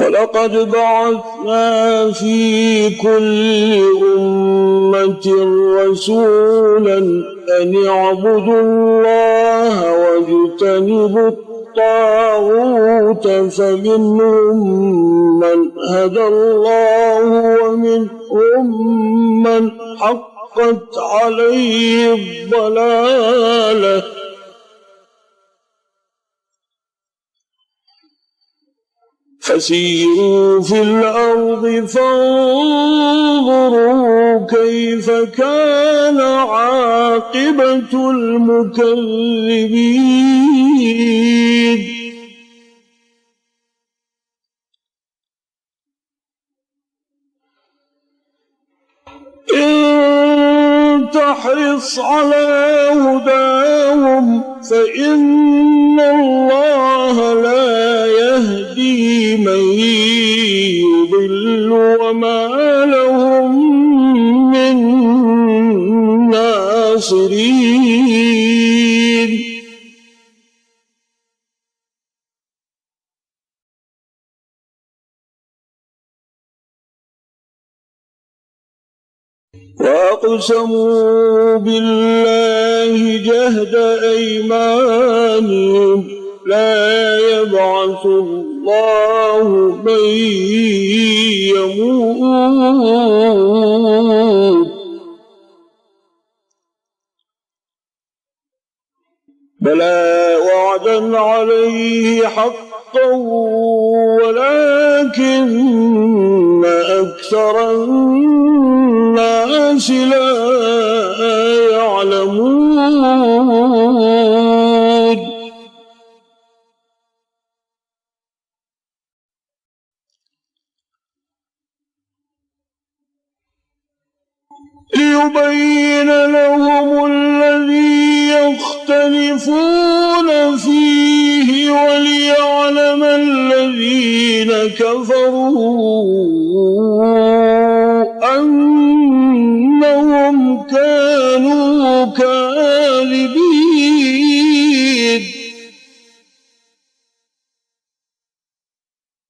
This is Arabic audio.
ولقد بعثنا في كل أمة رسولا أن اعبدوا الله واجتنبوا الطاغوت فمنهم من هدى الله ومنهم من حقت عليه الضلالة فسيروا في الأرض فانظروا كيف كان عاقبة المكذبين إن تحرص على هداهم فإن الله لا يهدي من يضل وما لهم من ناصرين وأقسموا بالله جهد أيمانهم لا يبعث الله من يموت بلى وعدا عليه حقا ولكن أكثر الناس لا يعلمون ليبين لهم الذي يختلفون فيه وليعلم الذين كفروا أن